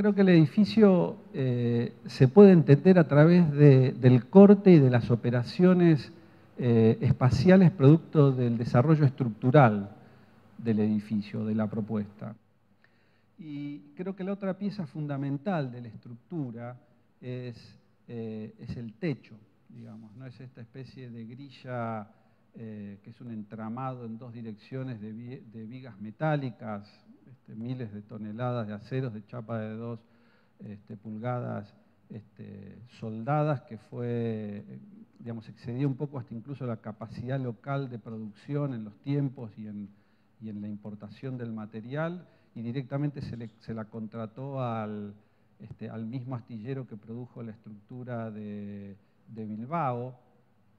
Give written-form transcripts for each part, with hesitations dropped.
creo que el edificio se puede entender a través del corte y de las operaciones espaciales producto del desarrollo estructural del edificio, de la propuesta. Y creo que la otra pieza fundamental de la estructura es el techo, digamos, ¿no? Es esta especie de grilla que es un entramado en dos direcciones de vigas metálicas, miles de toneladas de aceros de chapa de 2 pulgadas soldadas, que fue, digamos, excedía un poco hasta incluso la capacidad local de producción en los tiempos y en la importación del material, y directamente se la contrató al mismo astillero que produjo la estructura de Bilbao,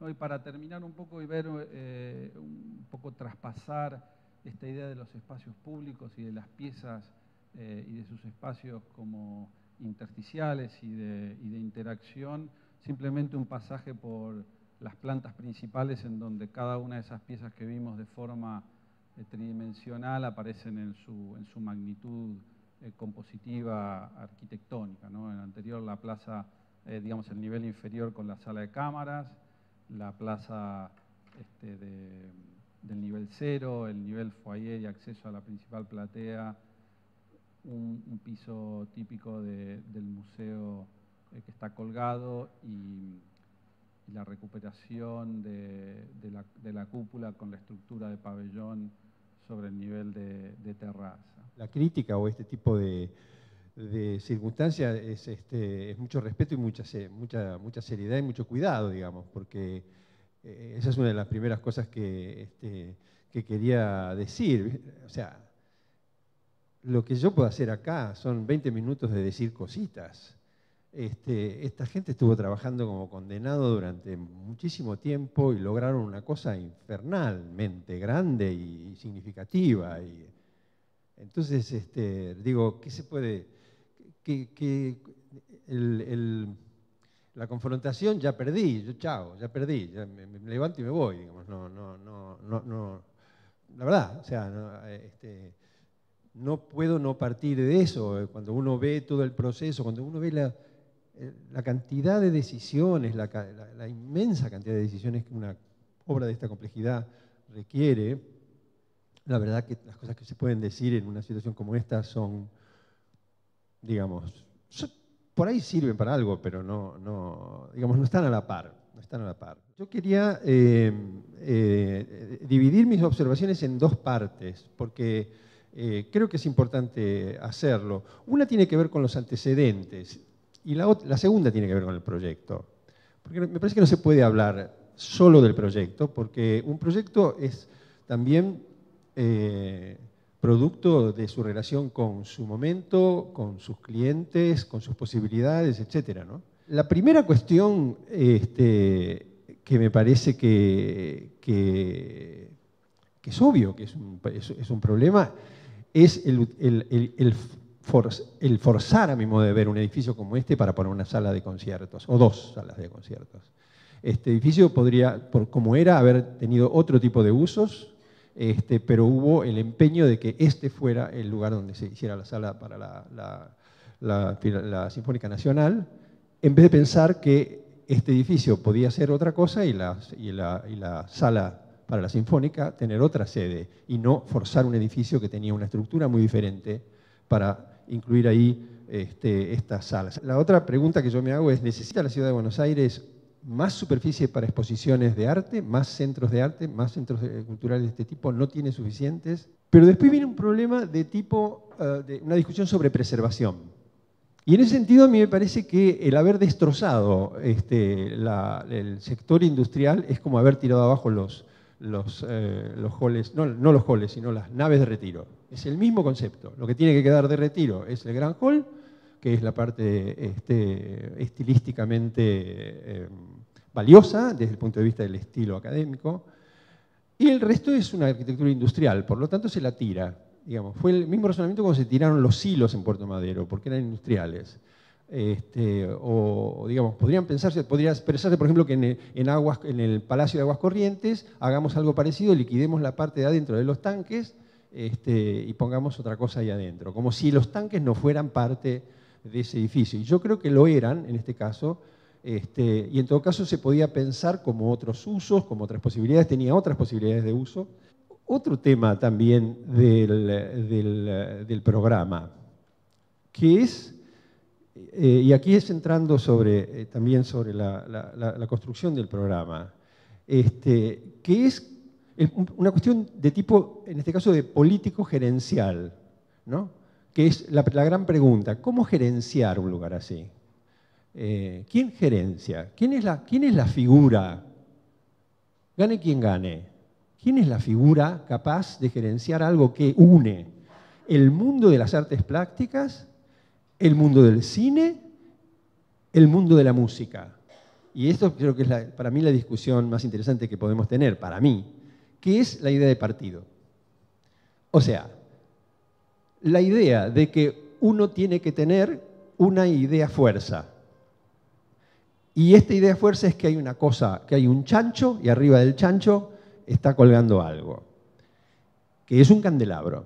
¿no? Y para terminar un poco y ver un poco traspasar esta idea de los espacios públicos y de las piezas y de sus espacios como intersticiales y de interacción, simplemente un pasaje por las plantas principales en donde cada una de esas piezas que vimos de forma tridimensional aparecen en su magnitud compositiva arquitectónica, ¿no? En el anterior la plaza, digamos el nivel inferior con la sala de cámaras, la plaza del nivel 0, el nivel foyer y acceso a la principal platea, un piso típico del museo que está colgado y la recuperación de la cúpula con la estructura de pabellón sobre el nivel de terraza. La crítica o este tipo de circunstancias es mucho respeto y mucha seriedad y mucho cuidado, digamos, porque esa es una de las primeras cosas que quería decir. O sea, lo que yo puedo hacer acá son 20 minutos de decir cositas. Esta gente estuvo trabajando como condenado durante muchísimo tiempo y lograron una cosa infernalmente grande y significativa. Entonces, digo, ¿qué se puede...? La confrontación ya perdí, chao, ya perdí, ya me levanto y me voy, digamos, no, la verdad, o sea, no puedo no partir de eso. Cuando uno ve todo el proceso, cuando uno ve la cantidad de decisiones, la inmensa cantidad de decisiones que una obra de esta complejidad requiere, la verdad que las cosas que se pueden decir en una situación como esta son, digamos, por ahí sirven para algo, pero digamos, no están a la par. No están a la par. Yo quería dividir mis observaciones en dos partes, porque creo que es importante hacerlo. Una tiene que ver con los antecedentes y la segunda tiene que ver con el proyecto. Porque me parece que no se puede hablar solo del proyecto, porque un proyecto es también producto de su relación con su momento, con sus clientes, con sus posibilidades, etc., ¿no? La primera cuestión que me parece que es obvio que es un problema es el forzar, a mi modo de ver, un edificio como este para poner una sala de conciertos, o dos salas de conciertos. Este edificio podría, como era, haber tenido otro tipo de usos, pero hubo el empeño de que este fuera el lugar donde se hiciera la sala para la Sinfónica Nacional, en vez de pensar que este edificio podía ser otra cosa y la sala para la Sinfónica tener otra sede, y no forzar un edificio que tenía una estructura muy diferente para incluir ahí estas salas. La otra pregunta que yo me hago es, ¿necesita la Ciudad de Buenos Aires más superficie para exposiciones de arte, más centros culturales de este tipo? No tiene suficientes. Pero después viene un problema de tipo, de una discusión sobre preservación. Y en ese sentido a mí me parece que el haber destrozado el sector industrial es como haber tirado abajo los halls, no los halls, sino las naves de retiro. Es el mismo concepto. Lo que tiene que quedar de retiro es el gran hall, que es la parte estilísticamente valiosa desde el punto de vista del estilo académico, y el resto es una arquitectura industrial, por lo tanto se la tira. Digamos, fue el mismo razonamiento cuando se tiraron los silos en Puerto Madero, porque eran industriales. O digamos, podría expresarse, por ejemplo, que en el Palacio de Aguas Corrientes hagamos algo parecido, liquidemos la parte de adentro de los tanques y pongamos otra cosa ahí adentro, como si los tanques no fueran parte de ese edificio. Y yo creo que lo eran, en este caso, y en todo caso se podía pensar como otros usos, como otras posibilidades, tenía otras posibilidades de uso. Otro tema también del programa, que es, y aquí es entrando también sobre la construcción del programa, que es una cuestión de tipo, en este caso, de político gerencial, ¿no? Que es la gran pregunta, ¿cómo gerenciar un lugar así? ¿Quién gerencia? ¿Quién es la figura? Gane quien gane. ¿Quién es la figura capaz de gerenciar algo que une el mundo de las artes plásticas, el mundo del cine, el mundo de la música? Y esto creo que es para mí la discusión más interesante que podemos tener, para mí, que es la idea de partido. O sea, la idea de que uno tiene que tener una idea fuerza. Y esta idea fuerza es que hay una cosa, que hay un chancho y arriba del chancho está colgando algo, que es un candelabro.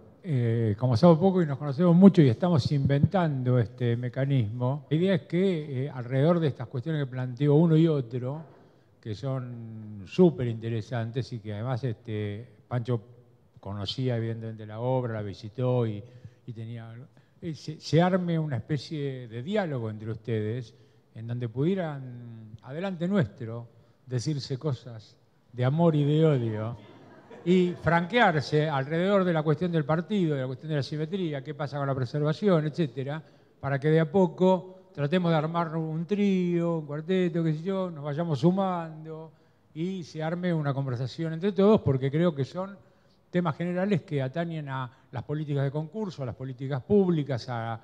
Como sabemos poco y nos conocemos mucho y estamos inventando este mecanismo, la idea es que alrededor de estas cuestiones que planteó uno y otro, que son súper interesantes y que además Pancho conocía evidentemente la obra, la visitó y tenía... se arme una especie de diálogo entre ustedes en donde pudieran, adelante nuestro, decirse cosas de amor y de odio y franquearse alrededor de la cuestión del partido, de la cuestión de la simetría, qué pasa con la preservación, etcétera, para que de a poco tratemos de armar un trío, un cuarteto, qué sé yo, nos vayamos sumando y se arme una conversación entre todos, porque creo que son temas generales que atañen a las políticas de concurso, a las políticas públicas, a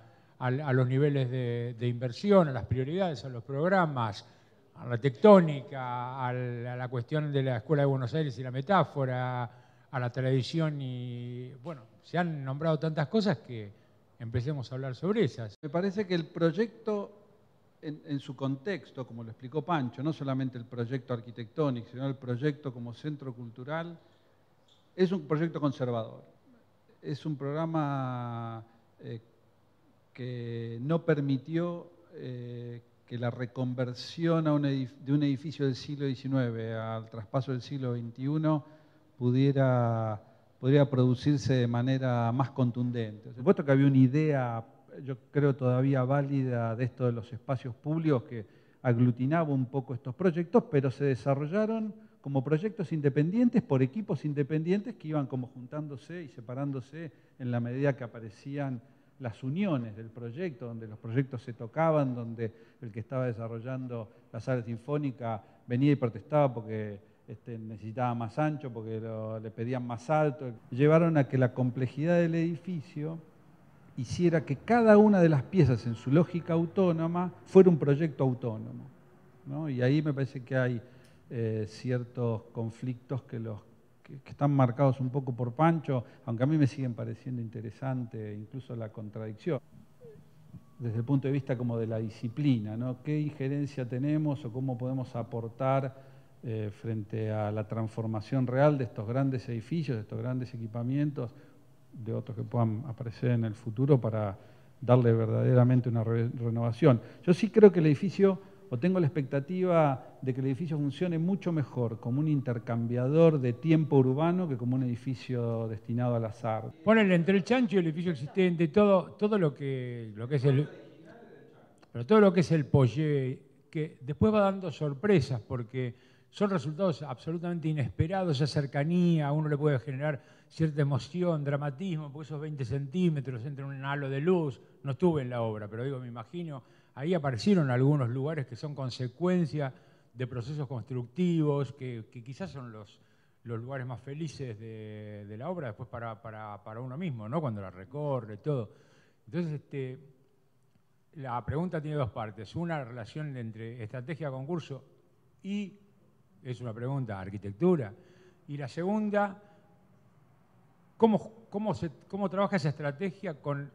los niveles de inversión, a las prioridades, a los programas, a la tectónica, a la cuestión de la Escuela de Buenos Aires y la metáfora, a la tradición y, bueno, se han nombrado tantas cosas que empecemos a hablar sobre esas. Me parece que el proyecto, en su contexto, como lo explicó Pancho, no solamente el proyecto arquitectónico, sino el proyecto como centro cultural, es un proyecto conservador. Es un programa que no permitió que la reconversión de un edificio del siglo XIX al traspaso del siglo XXI pudiera producirse de manera más contundente. Por supuesto que había una idea, yo creo todavía válida, de esto de los espacios públicos que aglutinaba un poco estos proyectos, pero se desarrollaron como proyectos independientes por equipos independientes que iban como juntándose y separándose en la medida que aparecían las uniones del proyecto, donde los proyectos se tocaban, donde el que estaba desarrollando la sala sinfónica venía y protestaba porque necesitaba más ancho, porque le pedían más alto. Llevaron a que la complejidad del edificio hiciera que cada una de las piezas en su lógica autónoma fuera un proyecto autónomo, ¿no? Y ahí me parece que hay ciertos conflictos que están marcados un poco por Pancho, aunque a mí me siguen pareciendo interesante incluso la contradicción, desde el punto de vista como de la disciplina, ¿no? ¿Qué injerencia tenemos o cómo podemos aportar frente a la transformación real de estos grandes edificios, de estos grandes equipamientos, de otros que puedan aparecer en el futuro para darle verdaderamente una renovación? Yo sí creo que el edificio, o tengo la expectativa de que el edificio funcione mucho mejor como un intercambiador de tiempo urbano que como un edificio destinado al azar. Ponele entre el chancho y el edificio existente, todo lo que es el... Pero todo lo que es el Poyé, que después va dando sorpresas porque son resultados absolutamente inesperados, esa cercanía, a uno le puede generar cierta emoción, dramatismo, porque esos 20 centímetros entra en un halo de luz. No estuve en la obra, pero digo, me imagino, ahí aparecieron algunos lugares que son consecuencia de procesos constructivos, que quizás son los lugares más felices de la obra después para uno mismo, ¿no? Cuando la recorre, todo. Entonces, la pregunta tiene dos partes. Una, relación entre estrategia, concurso y, es una pregunta, arquitectura. Y la segunda, ¿cómo trabaja esa estrategia con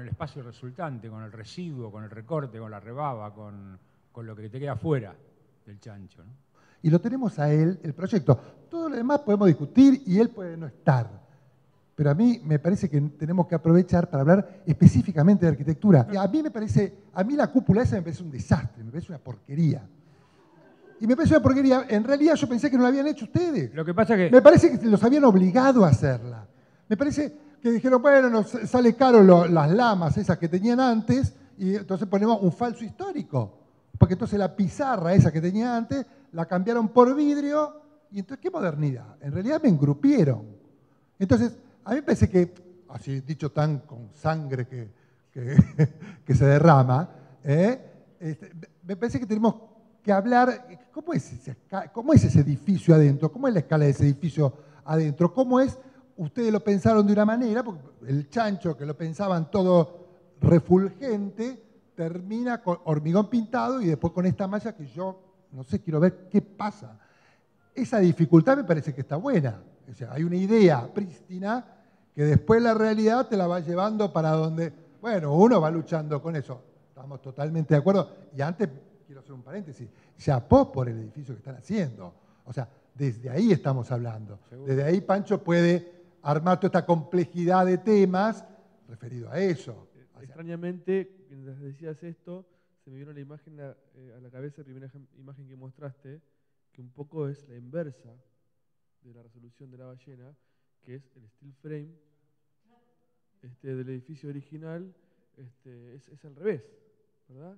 el espacio resultante, con el residuo, con el recorte, con la rebaba, con lo que te queda fuera del chancho, ¿no? Y lo tenemos a él, el proyecto. Todo lo demás podemos discutir y él puede no estar. pero a mí me parece que tenemos que aprovechar para hablar específicamente de arquitectura. Y a mí la cúpula esa me parece un desastre, me parece una porquería. Y me parece una porquería, en realidad yo pensé que no la habían hecho ustedes. Lo que pasa que... Me parece que los habían obligado a hacerla. Me parece que dijeron, bueno, nos sale caro las lamas esas que tenían antes, y entonces ponemos un falso histórico. Porque entonces la pizarra esa que tenía antes, la cambiaron por vidrio, y entonces, ¿qué modernidad? En realidad me engrupieron. Entonces, a mí me parece que, así dicho tan con sangre que se derrama, me parece que tenemos que hablar, ¿cómo es ese edificio adentro? ¿Cómo es la escala de ese edificio adentro? ¿Cómo es? Ustedes lo pensaron de una manera, porque el chancho que lo pensaban todo refulgente, termina con hormigón pintado y después con esta malla que yo, no sé, quiero ver qué pasa. Esa dificultad me parece que está buena. O sea, hay una idea prístina que después la realidad te la va llevando para donde, bueno, uno va luchando con eso. Estamos totalmente de acuerdo. Y antes, quiero hacer un paréntesis, chapó por el edificio que están haciendo. O sea, desde ahí estamos hablando. Seguro. Desde ahí Pancho puede armar toda esta complejidad de temas referido a eso. Extrañamente, mientras decías esto, se me vino la imagen a la cabeza, la primera imagen que mostraste, que un poco es la inversa de la resolución de la ballena, que es el steel frame del edificio original, es al revés, ¿verdad?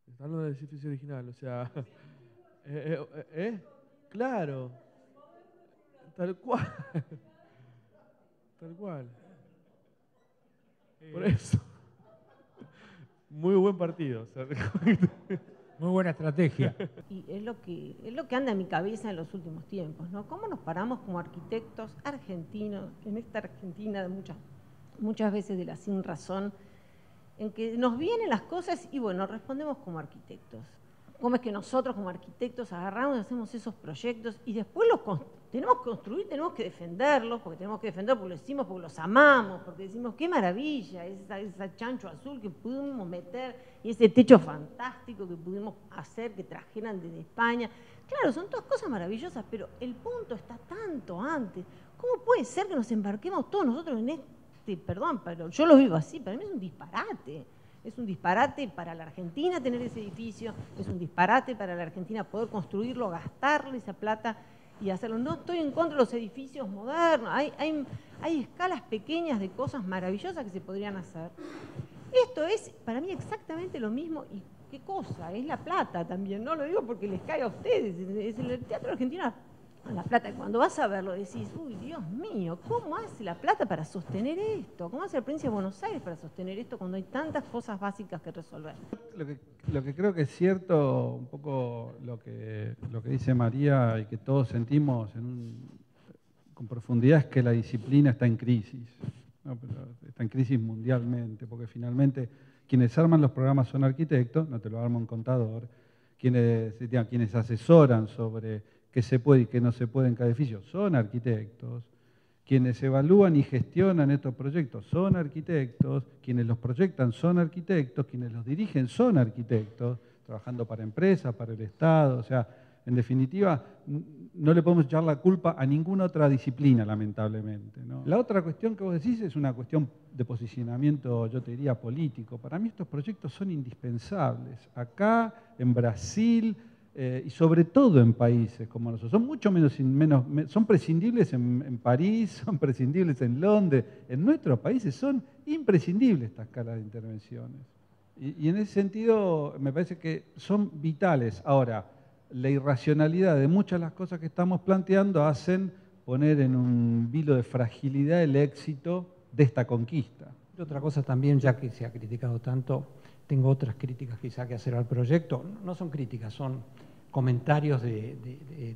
Está hablando del edificio original, o sea, claro, tal cual, tal cual. Por eso. Muy buen partido. Muy buena estrategia. Y es lo que anda en mi cabeza en los últimos tiempos, ¿no? ¿Cómo nos paramos como arquitectos argentinos, en esta Argentina de muchas veces de la sin razón, en que nos vienen las cosas y bueno, respondemos como arquitectos? ¿Cómo es que nosotros como arquitectos agarramos y hacemos esos proyectos y después los tenemos que construir, tenemos que defenderlos, porque lo decimos, porque los amamos, porque decimos, qué maravilla, esa chancho azul que pudimos meter y ese techo fantástico que pudimos hacer, que trajeran desde España? Claro, son todas cosas maravillosas, pero el punto está tanto antes. ¿Cómo puede ser que nos embarquemos todos nosotros en perdón, pero yo lo vivo así, para mí es un disparate. Es un disparate para la Argentina tener ese edificio, es un disparate para la Argentina poder construirlo, gastarle esa plata y hacerlo. No estoy en contra de los edificios modernos, hay escalas pequeñas de cosas maravillosas que se podrían hacer. Esto es para mí exactamente lo mismo. ¿Y qué cosa? Es la plata también, no lo digo porque les cae a ustedes, es el Teatro Argentino la plata. Cuando vas a verlo decís, uy, Dios mío, ¿cómo hace la plata para sostener esto? ¿Cómo hace la provincia de Buenos Aires para sostener esto cuando hay tantas cosas básicas que resolver? Lo que creo que es cierto, un poco lo que dice María y que todos sentimos con profundidad, es que la disciplina está en crisis, ¿no? Pero está en crisis mundialmente, porque finalmente quienes arman los programas son arquitectos, no te lo arma un contador, quienes asesoran sobre qué se puede y qué no se puede en cada edificio son arquitectos, quienes evalúan y gestionan estos proyectos son arquitectos, quienes los proyectan son arquitectos, quienes los dirigen son arquitectos, trabajando para empresas, para el Estado. O sea, en definitiva, no le podemos echar la culpa a ninguna otra disciplina, lamentablemente, ¿no? La otra cuestión que vos decís es una cuestión de posicionamiento, yo te diría, político. Para mí estos proyectos son indispensables. Acá, en Brasil, y sobre todo en países como nosotros, son mucho son prescindibles en París, son prescindibles en Londres, en nuestros países son imprescindibles esta escala de intervenciones. Y en ese sentido me parece que son vitales. Ahora, la irracionalidad de muchas de las cosas que estamos planteando hacen poner en un vilo de fragilidad el éxito de esta conquista. Y otra cosa también, ya que se ha criticado tanto, tengo otras críticas quizá que hacer al proyecto. No son críticas, son comentarios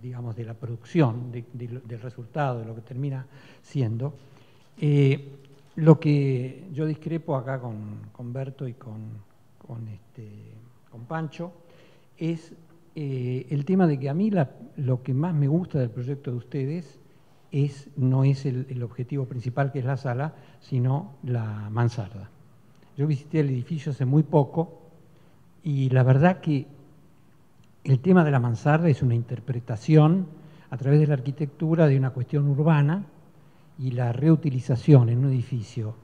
digamos, de la producción, del resultado, de lo que termina siendo. Lo que yo discrepo acá con Berto y con Pancho es el tema de que a mí lo que más me gusta del proyecto de ustedes no es el objetivo principal, que es la sala, sino la mansarda. Yo visité el edificio hace muy poco y la verdad que el tema de la mansarda es una interpretación a través de la arquitectura de una cuestión urbana y la reutilización en un edificio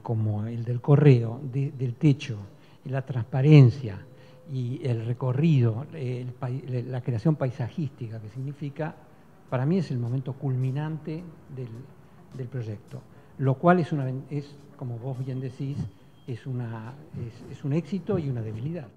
como el del Correo, del techo, la transparencia y el recorrido, la creación paisajística que significa, para mí es el momento culminante del proyecto, lo cual es, como vos bien decís, es un éxito y una debilidad.